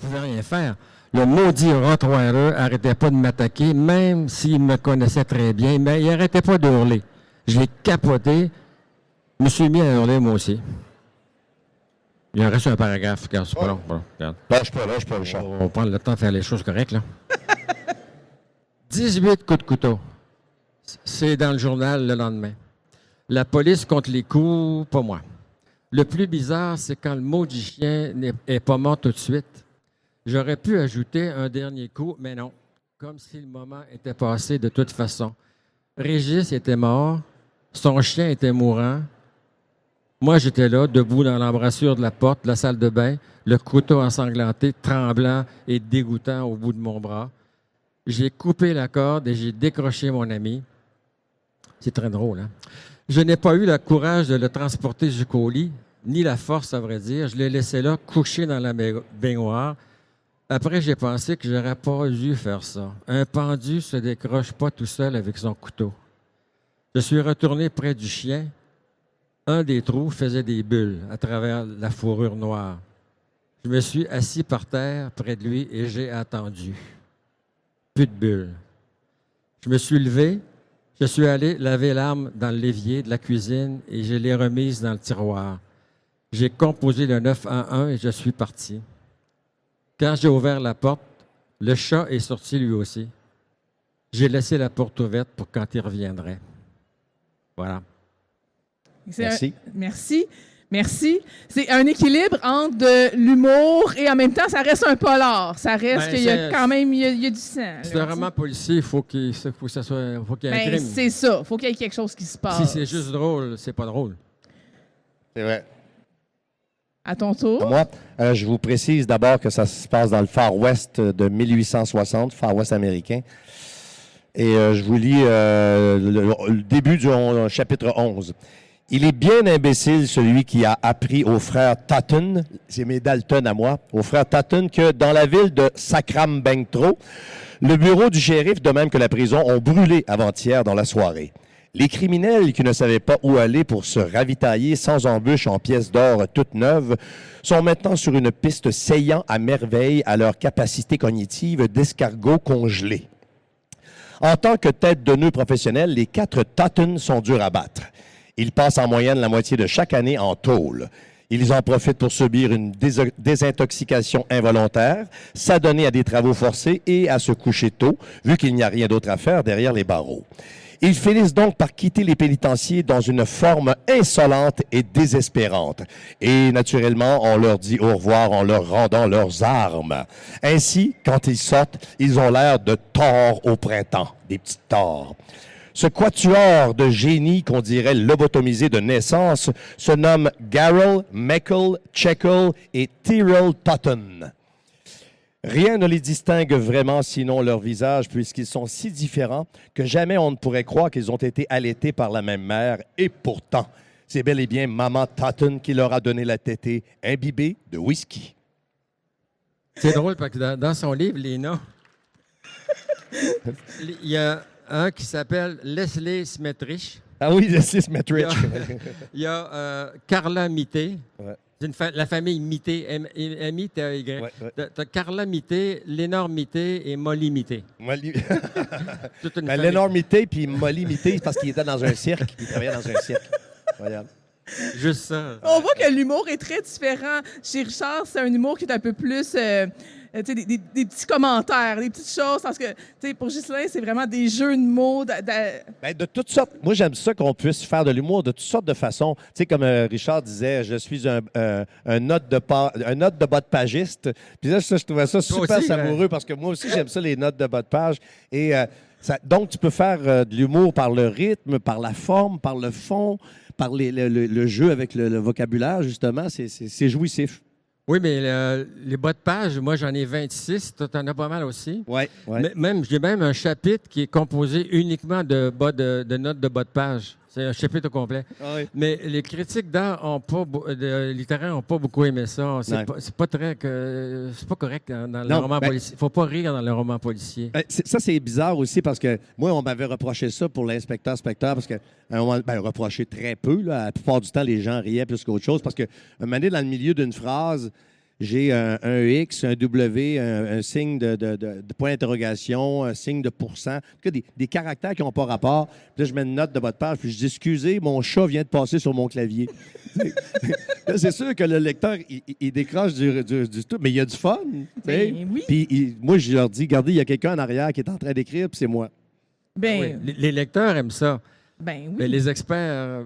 pouvais rien faire. Le maudit Rottweiler arrêtait pas de m'attaquer, même s'il me connaissait très bien, mais il arrêtait pas de hurler. Je l'ai capoté. Je me suis mis à hurler moi aussi. Il en reste un paragraphe. Regarde, c'est pas long. Bon, regarde. Lâche pas, Richard. On va prendre le temps de faire les choses correctes, là. 18 coups de couteau. C'est dans le journal le lendemain. La police compte les coups, pas moi. Le plus bizarre, c'est quand le maudit chien n'est pas mort tout de suite. J'aurais pu ajouter un dernier coup, mais non. Comme si le moment était passé de toute façon. Régis était mort. Son chien était mourant. Moi, j'étais là, debout dans l'embrasure de la porte de la salle de bain, le couteau ensanglanté, tremblant et dégoûtant au bout de mon bras. J'ai coupé la corde et j'ai décroché mon ami. C'est très drôle, hein? Je n'ai pas eu le courage de le transporter jusqu'au lit, ni la force, à vrai dire. Je l'ai laissé là, couché dans la baignoire. Après, j'ai pensé que j'aurais pas dû faire ça. Un pendu se décroche pas tout seul avec son couteau. Je suis retourné près du chien. Un des trous faisait des bulles à travers la fourrure noire. Je me suis assis par terre près de lui et j'ai attendu. Plus de bulles. Je me suis levé. Je suis allé laver l'arme dans l'évier de la cuisine et je l'ai remise dans le tiroir. J'ai composé le 911 et je suis parti. Quand j'ai ouvert la porte, le chat est sorti lui aussi. J'ai laissé la porte ouverte pour quand il reviendrait. Voilà. Merci. Merci. C'est un équilibre entre de l'humour et en même temps, ça reste un polar. Ça reste qu'il y a quand même il y a du sang. C'est un roman policier, il faut qu'il y ait un crime. C'est ça. Il faut qu'il y ait quelque chose qui se passe. Si c'est juste drôle, c'est pas drôle. C'est vrai. À ton tour. Moi, je vous précise d'abord que ça se passe dans le Far West de 1860, Far West américain. Et je vous lis le début du chapitre 11. Il est bien imbécile celui qui a appris aux frères Totten, c'est mes Dalton à moi, aux frères Totten, que dans la ville de Sacramento, le bureau du shérif, de même que la prison, ont brûlé avant-hier dans la soirée. Les criminels qui ne savaient pas où aller pour se ravitailler sans embûche en pièces d'or toutes neuves sont maintenant sur une piste saillant à merveille à leur capacité cognitive d'escargot congelé. En tant que tête de nœud professionnelle, les 4 Totten sont durs à battre. Ils passent en moyenne la moitié de chaque année en tôle. Ils en profitent pour subir une désintoxication involontaire, s'adonner à des travaux forcés et à se coucher tôt, vu qu'il n'y a rien d'autre à faire derrière les barreaux. Ils finissent donc par quitter les pénitenciers dans une forme insolente et désespérante. Et naturellement, on leur dit au revoir en leur rendant leurs armes. Ainsi, quand ils sortent, ils ont l'air de taures au printemps, des petites taures. Ce quatuor de génie qu'on dirait lobotomisé de naissance se nomme Garrel, Meckel, Checkle et Tyrrell Totten. Rien ne les distingue vraiment sinon leur visage, puisqu'ils sont si différents que jamais on ne pourrait croire qu'ils ont été allaités par la même mère. Et pourtant, c'est bel et bien Maman Totten qui leur a donné la tétée imbibée de whisky. C'est drôle parce que dans son livre, Léna, il y a un qui s'appelle Leslie Smetrich. Ah oui, Leslie Smetrich. Il y a Carla Mité. Ouais. La famille Mité, M-I-T-A-Y. Ouais. T'as Carla Mité, Lénore Mité et Molly Mité. Lénore Mité puis Molly Mité, c'est parce qu'il était dans un cirque. Il travaillait dans un cirque. Regarde. Juste ça. On voit que l'humour est très différent. Chez Richard, c'est un humour qui est un peu plus... des petits commentaires, des petites choses. Parce que pour Ghislain, c'est vraiment des jeux de mots. De toutes sortes. Moi, j'aime ça qu'on puisse faire de l'humour de toutes sortes de façons. Tu sais, comme Richard disait, je suis un note de bas de pagiste. Puis là, je trouvais ça super aussi, savoureux parce que moi aussi, j'aime ça, les notes de bas de page. Et donc, tu peux faire de l'humour par le rythme, par la forme, par le fond, par le jeu avec le vocabulaire, justement. C'est jouissif. Oui, mais les bas de page, moi, j'en ai 26. Toi, t'en as pas mal aussi. Oui. J'ai même un chapitre qui est composé uniquement de notes de bas de page. C'est un chapitre au complet. Ah oui. Mais les critiques d'art littéraires n'ont pas beaucoup aimé ça. C'est pas correct dans le roman policier. Il ne faut pas rire dans le roman policier. Ça, c'est bizarre aussi parce que moi, on m'avait reproché ça pour l'inspecteur-specteur parce que reproché très peu. Là. La plupart du temps, les gens riaient plus qu'autre chose parce que un moment donné, dans le milieu d'une phrase, j'ai un X, un W, un signe de point d'interrogation, un signe de pourcent. En tout cas, des caractères qui n'ont pas rapport. Puis là, je mets une note de bas de page, puis je dis, excusez, mon chat vient de passer sur mon clavier. Là, c'est sûr que le lecteur, il décroche du tout, mais il y a du fun. Ben, oui. Puis moi, je leur dis, regardez, il y a quelqu'un en arrière qui est en train d'écrire, puis c'est moi. Ben, oui. Les lecteurs aiment ça. Ben oui. Mais les experts...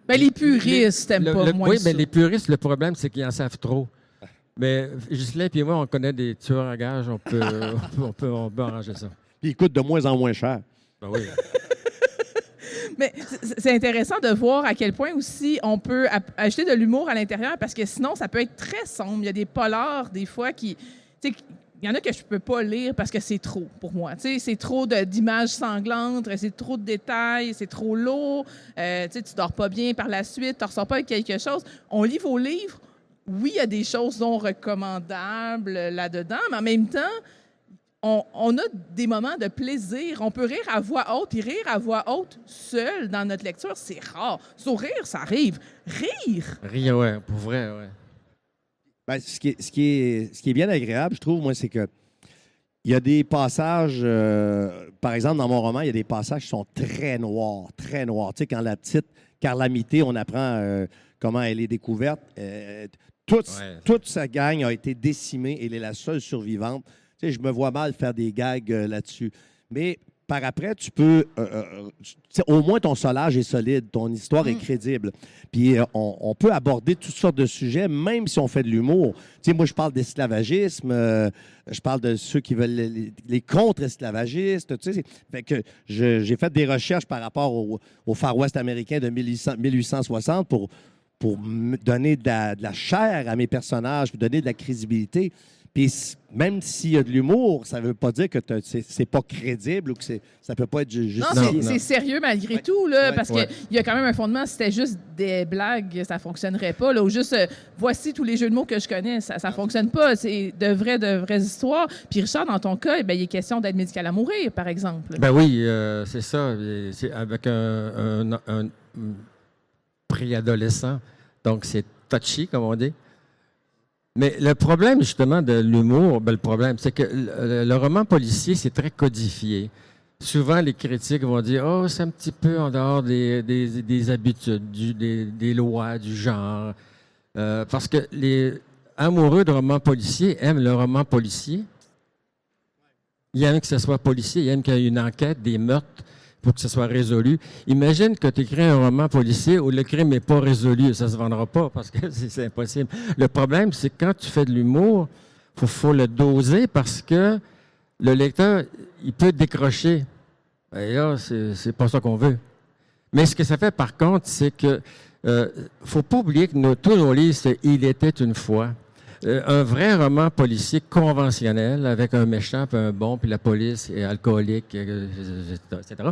les puristes n'aiment pas moins oui, ça. mais les puristes, le problème, c'est qu'ils en savent trop. Mais Ghislain et moi, on connaît des tueurs à gages, on peut arranger ça. Puis ils coûtent de moins en moins cher. Ben oui. Mais c'est intéressant de voir à quel point aussi on peut ajouter de l'humour à l'intérieur parce que sinon, ça peut être très sombre. Il y a des polars, des fois, qui... Il y en a que je peux pas lire parce que c'est trop pour moi. C'est trop d'images sanglantes, c'est trop de détails, c'est trop lourd. Tu dors pas bien par la suite, tu ne ressors pas avec quelque chose. On lit vos livres. Oui, il y a des choses non recommandables là-dedans, mais en même temps, on a des moments de plaisir. On peut rire à voix haute, puis rire à voix haute seul dans notre lecture, c'est rare. Sourire, ça arrive. Rire! Rire, oui, pour vrai, oui. Ben, ce qui est bien agréable, je trouve, moi, c'est que il y a des passages, par exemple, dans mon roman, il y a des passages qui sont très noirs, très noirs. Tu sais, quand la petite Carlamité, on apprend comment elle est découverte, toute sa gang a été décimée et elle est la seule survivante. Tu sais, je me vois mal faire des gags là-dessus. Mais par après, tu peux... au moins, ton solage est solide, ton histoire est crédible. Puis on peut aborder toutes sortes de sujets, même si on fait de l'humour. Tu sais, moi, je parle d'esclavagisme, je parle de ceux qui veulent les contre-esclavagistes. Tu sais, fait que j'ai fait des recherches par rapport au Far West américain de 1860 pour me donner de la chair à mes personnages, pour donner de la crédibilité. Puis même s'il y a de l'humour, ça ne veut pas dire que c'est pas crédible ou que ça ne peut pas être juste... Non, c'est sérieux malgré tout, là, parce qu'il y a quand même un fondement. Si c'était juste des blagues, ça ne fonctionnerait pas. Là, ou juste, voici tous les jeux de mots que je connais, ça ne fonctionne pas. C'est de vraies histoires. Puis Richard, dans ton cas, il est question d'aide médicale à mourir, par exemple. Ben oui, c'est ça. C'est avec un préadolescent. Donc, c'est touchy, comme on dit. Mais le problème, justement, de l'humour, le problème, c'est que le roman policier, c'est très codifié. Souvent, les critiques vont dire « Oh, c'est un petit peu en dehors des habitudes, des lois, du genre. Parce que les amoureux de romans policiers aiment le roman policier. Ils aiment que ce soit policier, ils aiment qu'il y ait une enquête, des meurtres, pour que ce soit résolu. Imagine que tu écris un roman policier où le crime n'est pas résolu. Ça ne se vendra pas parce que c'est impossible. Le problème, c'est que quand tu fais de l'humour, il faut le doser parce que le lecteur, il peut décrocher. Et là, c'est pas ça qu'on veut. Mais ce que ça fait, par contre, c'est que faut pas oublier que tous nos livres, c'est « Il était une fois ». Un vrai roman policier conventionnel avec un méchant, puis un bon, puis la police est alcoolique, etc.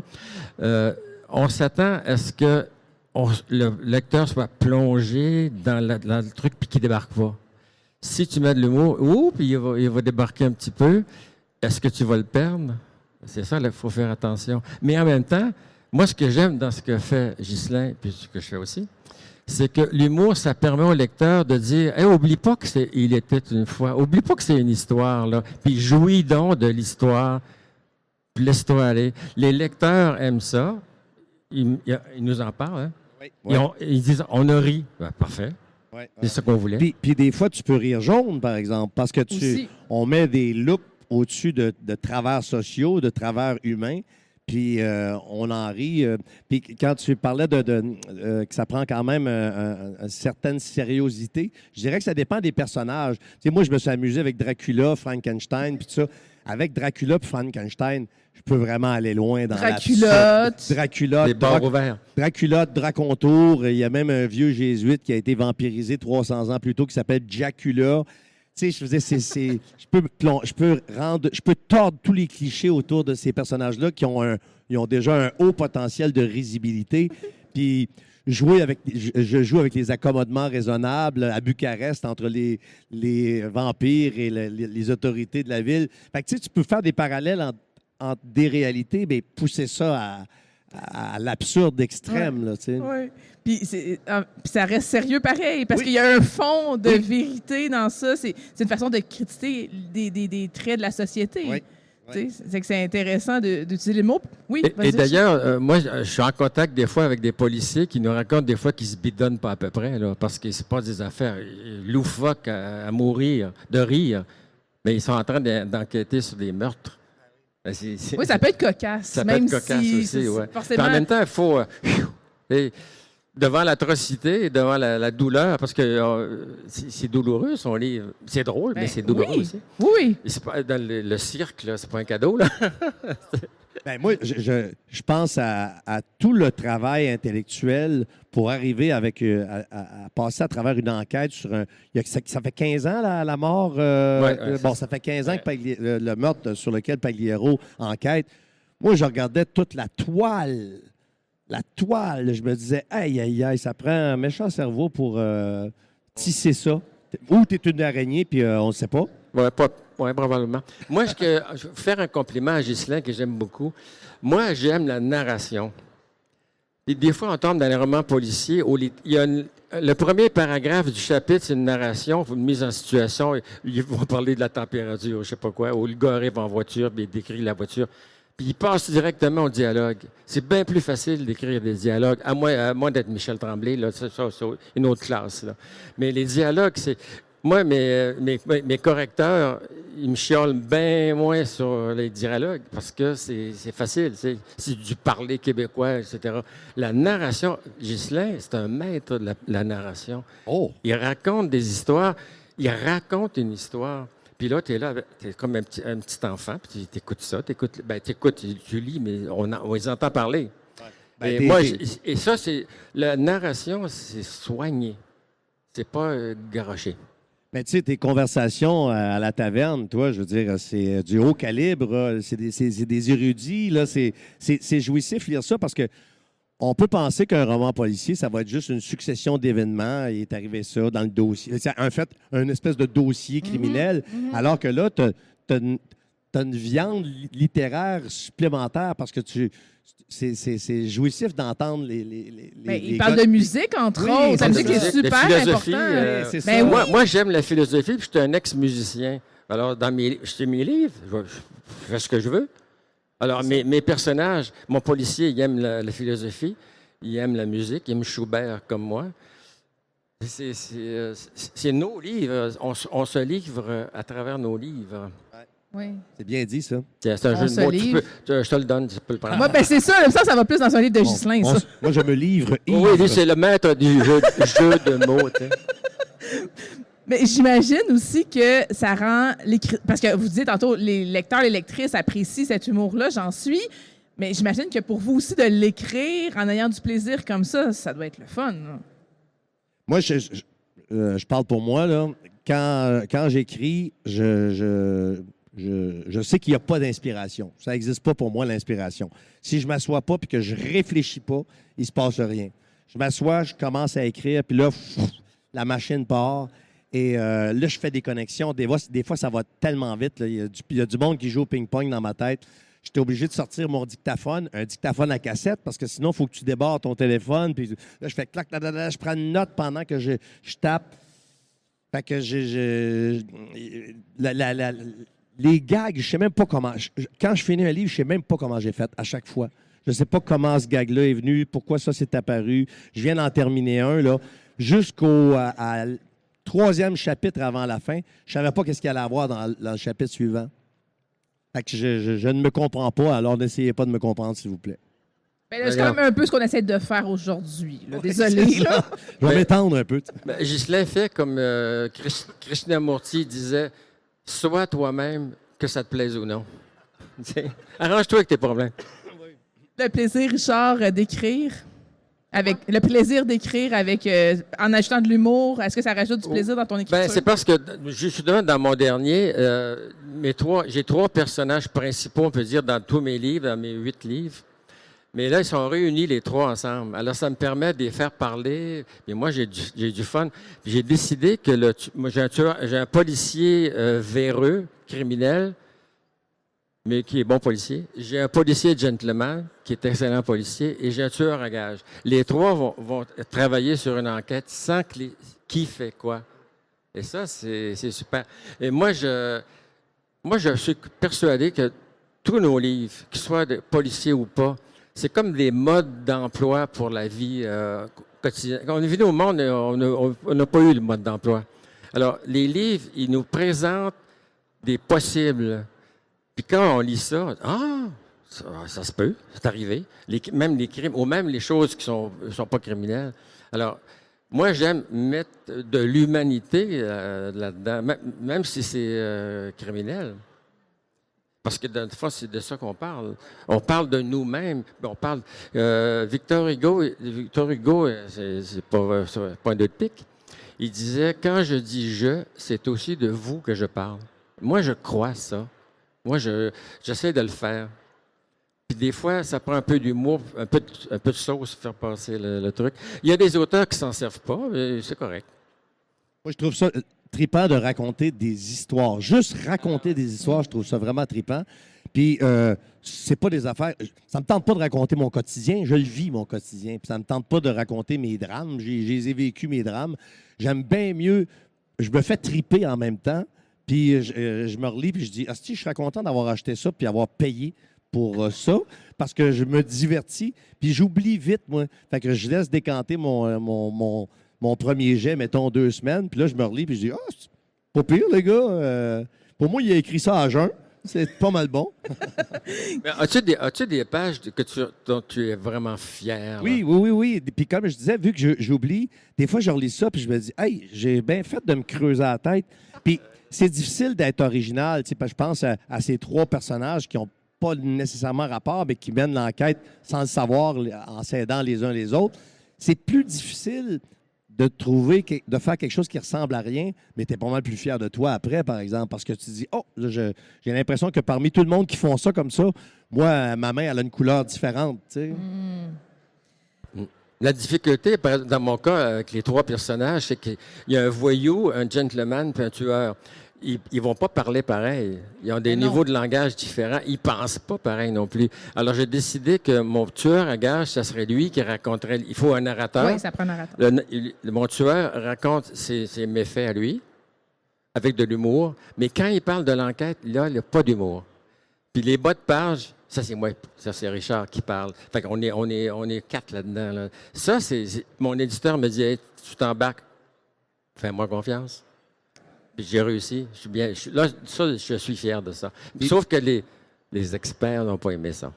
On s'attend à ce que le lecteur soit plongé dans le truc puis qu'il ne débarque pas. Si tu mets de l'humour, puis il va débarquer un petit peu, est-ce que tu vas le perdre? C'est ça, il faut faire attention. Mais en même temps, moi, ce que j'aime dans ce que fait Ghislain, puis ce que je fais aussi, c'est que l'humour, ça permet au lecteur de dire hey, oublie pas que il était une fois, oublie pas que c'est une histoire, là, puis jouis donc de l'histoire, puis laisse-toi aller. Les lecteurs aiment ça, ils nous en parlent, hein? Oui. Ils disent on a ri. Ben, parfait. Ouais. C'est ça qu'on voulait. Puis des fois, tu peux rire jaune, par exemple, parce que on met des loupes au-dessus de travers sociaux, de travers humains. Puis on en rit. Puis quand tu parlais que ça prend quand même une certaine sériosité, je dirais que ça dépend des personnages. Tu sais, moi, je me suis amusé avec Dracula, Frankenstein, puis tout ça. Avec Dracula et Frankenstein, je peux vraiment aller loin dans Dracula, les bords ouverts. Dracula, Dracontour. Il y a même un vieux jésuite qui a été vampirisé 300 ans plus tôt qui s'appelle Dracula. Tu sais, je faisais, je peux tordre tous les clichés autour de ces personnages-là qui ont déjà un haut potentiel de risibilité. Puis je joue avec les accommodements raisonnables à Bucarest entre les vampires et les autorités de la ville. Fait que, tu sais, tu peux faire des parallèles entre des réalités, mais pousser ça à l'absurde extrême. Ouais. Là, tu sais. Ouais. Puis ça reste sérieux pareil, parce qu'il y a un fond de vérité dans ça. C'est une façon de critiquer des traits de la société. Oui. C'est que c'est intéressant d'utiliser les mots. Oui, Et d'ailleurs, moi, je suis en contact des fois avec des policiers qui nous racontent des fois qu'ils se bidonnent pas à peu près, là, parce qu'ils se passent des affaires loufoques à mourir, de rire, mais ils sont en train d'enquêter sur des meurtres. Ben, oui, ça peut être cocasse. Ça même peut être cocasse si, aussi, oui. Forcément... En même temps, il faut... devant l'atrocité, devant la douleur, parce que c'est douloureux, son livre. C'est drôle, mais c'est douloureux aussi. Oui. Et c'est pas, dans le cirque, là, c'est pas un cadeau, là. Ben, moi, je pense à tout le travail intellectuel pour arriver à passer à travers une enquête sur un... Ça fait 15 ans, la mort. Ça fait 15 ans que le meurtre sur lequel Pagliaro enquête. Moi, je regardais toute la toile. La toile, je me disais, aïe, ça prend un méchant cerveau pour tisser ça. Ou tu es une araignée, puis on ne sait pas. Oui, probablement. Moi, je vais faire un compliment à Ghislain que j'aime beaucoup. Moi, j'aime la narration. Et des fois, on tombe dans les romans policiers où le premier paragraphe du chapitre, c'est une narration, une mise en situation. Ils vont parler de la température, je ne sais pas quoi, où le gars arrive en voiture, puis il décrit la voiture. Puis il passe directement au dialogue. C'est bien plus facile d'écrire des dialogues, à moins d'être Michel Tremblay, là, c'est une autre classe. Là. Mais les dialogues, c'est... Moi, mes correcteurs, ils me chiolent bien moins sur les dialogues parce que c'est facile. C'est du parler québécois, etc. La narration, Ghislain, c'est un maître de la narration. Oh! Il raconte des histoires. Il raconte une histoire. Puis là, tu es là, tu es comme un petit enfant, puis tu écoutes ça, tu lis, mais on les entend parler. Et ça, c'est la narration, c'est soigné. C'est pas garoché. Mais tu sais, tes conversations à la taverne, toi, je veux dire, c'est du haut calibre, c'est des érudits, là, c'est jouissif lire ça parce que on peut penser qu'un roman policier, ça va être juste une succession d'événements. Il est arrivé ça dans le dossier. C'est en fait une espèce de dossier criminel, alors que là, tu as une viande littéraire supplémentaire parce que c'est jouissif d'entendre il parle de musique, entre autres. La musique est super importante. C'est ça. Moi, j'aime la philosophie, puis je suis un ex-musicien. Alors, je fais mes livres, je fais ce que je veux. Alors, mes personnages, mon policier, il aime la philosophie, il aime la musique, il aime Schubert comme moi. C'est nos livres. On se livre à travers nos livres. Oui. C'est bien dit, ça. C'est un jeu de mots. Je te le donne, tu peux le prendre. Moi, c'est ça. Ça va plus dans un livre de Ghislain, ça. Moi, je me livre. Oui, lui, c'est le maître du jeu de mots. Mais j'imagine aussi que ça rend parce que vous disiez tantôt, les lecteurs, les lectrices apprécient cet humour-là, j'en suis. Mais j'imagine que pour vous aussi, de l'écrire en ayant du plaisir comme ça doit être le fun. Là. Moi, je parle pour moi, là. Quand j'écris, je sais qu'il n'y a pas d'inspiration. Ça n'existe pas pour moi, l'inspiration. Si je ne m'assois pas et que je ne réfléchis pas, il ne se passe rien. Je m'assois, je commence à écrire, puis là, la machine part. Et là, je fais des connexions. Des fois, ça va tellement vite. Là. Il y a du monde qui joue au ping-pong dans ma tête. J'étais obligé de sortir mon dictaphone, un dictaphone à cassette, parce que sinon, il faut que tu débarres ton téléphone. Puis là, je fais clac, je prends une note pendant que je tape. Fait que les gags, je sais même pas comment... Quand je finis un livre, je sais même pas comment j'ai fait à chaque fois. Je sais pas comment ce gag-là est venu, pourquoi ça s'est apparu. Je viens d'en terminer un, là, jusqu'au... troisième chapitre avant la fin, je savais pas qu'est-ce qu'il allait avoir dans le chapitre suivant. Fait que je ne me comprends pas, alors n'essayez pas de me comprendre, s'il vous plaît. Ben là, c'est quand même un peu ce qu'on essaie de faire aujourd'hui. Désolé. Là. Je vais m'étendre un peu. Ghislain fait comme Krishnamurti disait, sois toi-même, que ça te plaise ou non. Arrange-toi avec tes problèmes. Le plaisir, Richard, d'écrire. Le plaisir d'écrire en ajoutant de l'humour, est-ce que ça rajoute du plaisir dans ton écriture? Ben, c'est parce que, justement, dans mon dernier, j'ai 3 personnages principaux, on peut dire, dans tous mes livres, dans mes 8 livres. Mais là, ils sont réunis les 3 ensemble. Alors, ça me permet de les faire parler. Mais moi, j'ai du fun. Puis j'ai décidé que moi, j'ai un policier véreux, criminel. mais qui est bon policier. J'ai un policier gentleman, qui est excellent policier, et j'ai un tueur à gages. Les trois vont travailler sur une enquête sans que qui fait quoi. Et ça, c'est super. Et moi, je suis persuadé que tous nos livres, qu'ils soient de policiers ou pas, c'est comme des modes d'emploi pour la vie quotidienne. Quand on est venu au monde, on n'a pas eu le mode d'emploi. Alors, les livres, ils nous présentent des possibles. Puis quand on lit ça, ça se peut, c'est arrivé. Même les crimes, ou même les choses qui sont pas criminelles. Alors, moi, j'aime mettre de l'humanité là-dedans, même si c'est criminel. Parce que, de fois, c'est de ça qu'on parle. On parle de nous-mêmes. On parle... Victor Hugo, c'est pas un deux de pique. Il disait, quand je dis « je », c'est aussi de vous que je parle. Moi, je crois ça. Moi, j'essaie de le faire. Puis des fois, ça prend un peu d'humour, un peu de sauce pour faire passer le truc. Il y a des auteurs qui s'en servent pas, mais c'est correct. Moi, je trouve ça trippant de raconter des histoires. Juste raconter des histoires, je trouve ça vraiment trippant. Puis, c'est pas des affaires... Ça me tente pas de raconter mon quotidien. Je le vis, mon quotidien. Puis ça me tente pas de raconter mes drames. J'ai vécu mes drames. J'aime bien mieux... Je me fais tripper en même temps. Puis, je me relis, puis je dis, je serais content d'avoir acheté ça puis avoir payé pour ça, parce que je me divertis, puis j'oublie vite, moi. Fait que je laisse décanter mon premier jet, mettons 2 semaines, puis là, je me relis, puis je dis, c'est pas pire, les gars. Pour moi, il a écrit ça à jeun. C'est pas mal bon. Mais as-tu des pages dont tu es vraiment fier? Oui. Puis comme je disais, vu que j'oublie, des fois, je relis ça, puis je me dis, hey, j'ai bien fait de me creuser la tête. Puis c'est difficile d'être original. Parce que je pense à ces 3 personnages qui n'ont pas nécessairement rapport, mais qui mènent l'enquête sans le savoir, en s'aidant les uns les autres. C'est plus difficile de faire quelque chose qui ressemble à rien, mais tu es pas mal plus fier de toi après, par exemple, parce que tu te dis, là, j'ai l'impression que parmi tout le monde qui font ça comme ça, moi, ma main, elle a une couleur différente, tu sais. La difficulté, dans mon cas, avec les 3 personnages, c'est qu'il y a un voyou, un gentleman puis un tueur. Ils vont pas parler pareil. Ils ont des niveaux de langage différents. Ils pensent pas pareil non plus. Alors, j'ai décidé que mon tueur à gages, ça serait lui qui raconterait. Il faut un narrateur. Oui, ça prend un narrateur. Mon tueur raconte ses méfaits à lui, avec de l'humour. Mais quand il parle de l'enquête, là, il n'y a pas d'humour. Puis les bas de page, ça, c'est moi. Ça, c'est Richard qui parle. Fait qu'on est 4 là-dedans. Là. Ça, mon éditeur me dit, hey, tu t'embarques. Fais-moi confiance. Puis j'ai réussi. Je suis fier de ça. Sauf que les experts n'ont pas aimé ça.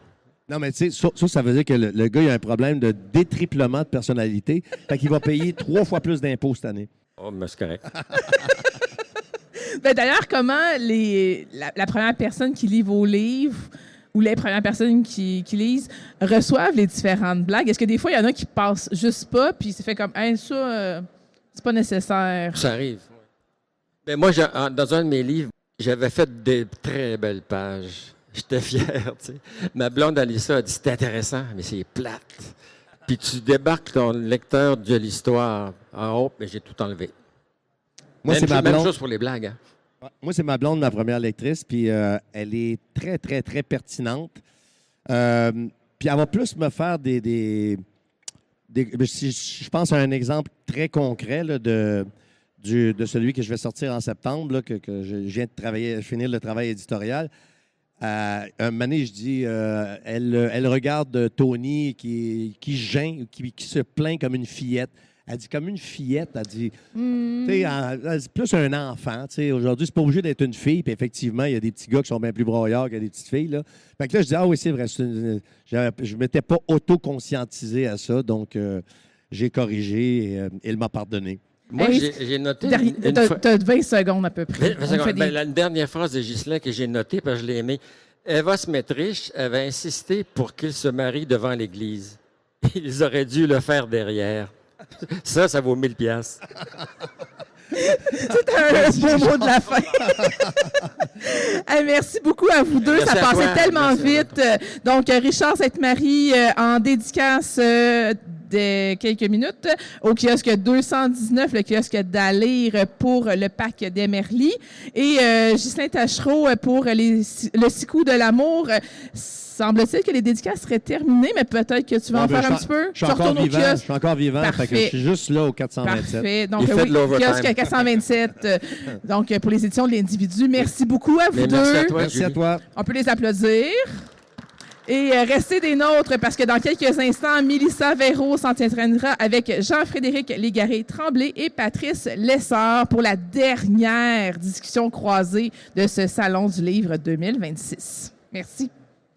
Non, mais tu sais, ça veut dire que le gars, il a un problème de détriplement de personnalité. Fait qu'il va payer 3 fois plus d'impôts cette année. Oh, mais c'est correct. D'ailleurs, comment la première personne qui lit vos livres ou les premières personnes qui lisent reçoivent les différentes blagues? Est-ce que des fois, il y en a qui passent juste pas, puis c'est fait comme, ça, c'est pas nécessaire? Ça arrive. Mais moi, dans un de mes livres, j'avais fait des très belles pages. J'étais fier, tu sais. Ma blonde Alissa a dit, c'est intéressant, mais c'est plate. Puis tu débarques ton lecteur de l'histoire en haut, mais j'ai tout enlevé. Moi, c'est ma blonde. Même chose pour les blagues. Hein? Moi, c'est ma blonde, ma première lectrice, puis elle est très, très, très pertinente. Puis elle va plus me faire je pense à un exemple très concret là, de celui que je vais sortir en septembre, là, que je viens de finir le travail éditorial. Un moment donné, je dis, elle regarde Tony qui geint, qui se plaint comme une fillette. Elle dit comme une fillette, elle dit, c'est plus un enfant. Aujourd'hui, c'est pas obligé d'être une fille. Puis effectivement, il y a des petits gars qui sont bien plus broyards que des petites filles. Là. Fait que là, je dis, oui, c'est vrai. Je ne m'étais pas auto-conscientisé à ça. Donc, j'ai corrigé et il m'a pardonné. Moi, j'ai noté... T'as 20 secondes à peu près. La dernière phrase de Ghislain que j'ai notée, parce que je l'ai aimée. Elle va se mettre riche, elle va insister pour qu'il se marie devant l'Église. Ils auraient dû le faire derrière. Ça vaut 1000 piastres. C'est un beau mot de la fin. Hey, merci beaucoup à vous deux. Merci ça passait tellement vite. Donc, Richard Sainte-Marie en dédicace quelques minutes au kiosque 219, le kiosque d'Alire pour le pack d'Emerly. Et Ghislain Tachereau pour le 6 coups de l'amour. Semble-t-il que les dédicaces seraient terminées, mais peut-être que tu vas en faire un petit peu. Je suis encore vivant. Je suis encore vivant. Parfait. Fait que je suis juste là au 427. Parfait. Donc, Il fait de l'overtime. kiosque 427. Donc, pour les éditions de l'individu. Merci beaucoup à vous deux. Merci à toi, Merci à Julie. toi. On peut les applaudir. Et restez des nôtres parce que dans quelques instants, Mélissa Véro s'entraînera avec Jean-Frédéric Légaré-Tremblay et Patrice Lessard pour la dernière discussion croisée de ce Salon du Livre 2026. Merci.